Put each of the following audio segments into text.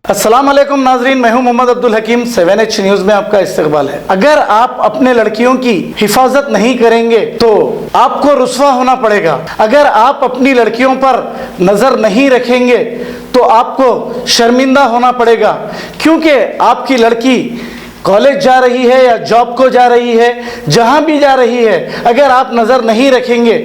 अस्सलाम वालेकुम नाजरीन, मैं हूं मोहम्मद अब्दुल हकीम। 7H न्यूज में आपका इस्तकबाल है। अगर आप अपने लड़कियों की हिफाजत नहीं करेंगे तो आपको रुस्वा होना पड़ेगा। अगर आप अपनी लड़कियों पर नजर नहीं रखेंगे तो आपको शर्मिंदा होना पड़ेगा, क्योंकि आपकी लड़की कॉलेज जा रही है या जॉब को जा रही है, जहां भी जा रही है, अगर आप नजर नहीं रखेंगे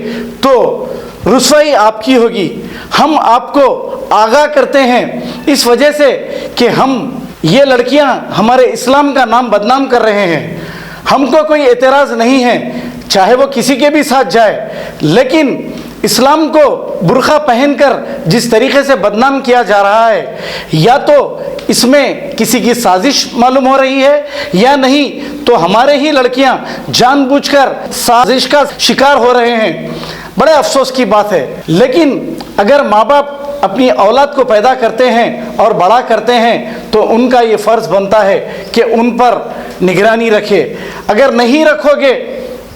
तो रुस्वाई आपकी होगी। हम आपको आगाह करते हैं इस वजह से कि हम ये लड़कियां हमारे इस्लाम का नाम बदनाम कर रहे हैं। हमको कोई एतराज़ नहीं है चाहे वो किसी के भी साथ जाए, लेकिन इस्लाम को बुर्का पहनकर जिस तरीके से बदनाम किया जा रहा है, या तो इसमें किसी की साजिश मालूम हो रही है या नहीं तो हमारे ही लड़कियां जानबूझकर साजिश का शिकार हो रहे हैं। बड़े अफसोस की बात है। लेकिन अगर माँ बाप अपनी औलाद को पैदा करते हैं और बड़ा करते हैं तो उनका ये फ़र्ज़ बनता है कि उन पर निगरानी रखे। अगर नहीं रखोगे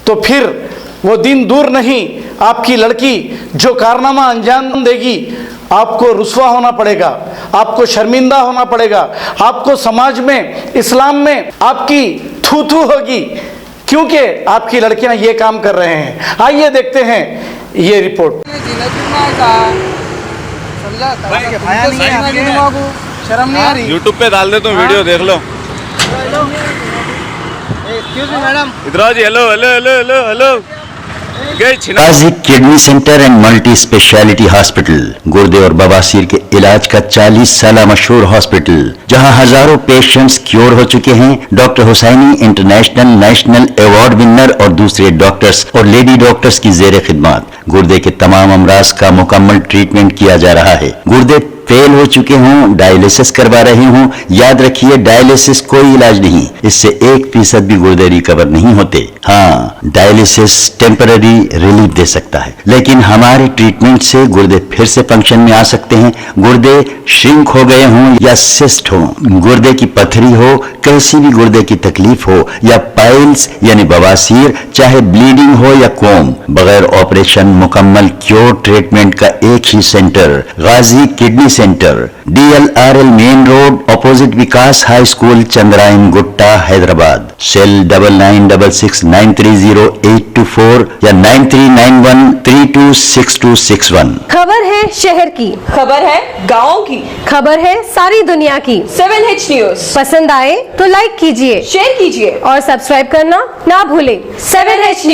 तो फिर वो दिन दूर नहीं, आपकी लड़की जो कारनामा अंजाम देगी आपको रुस्वा होना पड़ेगा, आपको शर्मिंदा होना पड़ेगा, आपको समाज में, इस्लाम में आपकी थू थू होगी, क्योंकि आपकी लड़कियां ये काम कर रहे हैं। आइए देखते हैं ये रिपोर्ट। शर्म नहीं आ रही? यूट्यूब पे डाल देता हूँ, वीडियो देख लो। मैडम इधर आओ जी। Hello hello hello hello hello. Ghazi kidney centre and multi speciality hospital, गुर्दे और बवासीर के इलाज का 40 साल मशहूर हॉस्पिटल, जहां हजारों पेशेंट्स क्योर हो चुके हैं। Doctor Husaini international national award winner और दूसरे डॉक्टर्स और लेडी डॉक्टर्स की जेर खिदमत गुर्दे के तमाम अमराज का मुकम्मल ट्रीटमेंट किया जा रहा है। गुर्दे फेल हो चुके हों, डायलिसिस करवा रहे हों, याद रखिए डायलिसिस कोई इलाज नहीं, इससे 1% भी गुर्दे रिकवर नहीं होते। हाँ, डायलिसिस टेम्पररी रिलीफ दे सकता है, लेकिन हमारे ट्रीटमेंट से गुर्दे फिर से फंक्शन में आ सकते हैं। गुर्दे श्रिंक हो गए हों या सिस्ट हो, गुर्दे की पथरी हो, कैसी भी गुर्दे की तकलीफ हो, या पाइल्स यानी बवासीर, चाहे ब्लीडिंग हो या कोम, बगैर ऑपरेशन मुकम्मल क्योर ट्रीटमेंट का एक ही centre, Ghazi kidney centre, DLRL main road, opposite Vikas high school, Chandrayan Gutta, Hyderabad. Cell 9966930824 या 9391326261। खबर है शहर की, खबर है गाँव की, खबर है सारी दुनिया की। 7H न्यूज पसंद आए तो लाइक कीजिए, शेयर कीजिए और सब्सक्राइब करना ना भूलें। 7H news.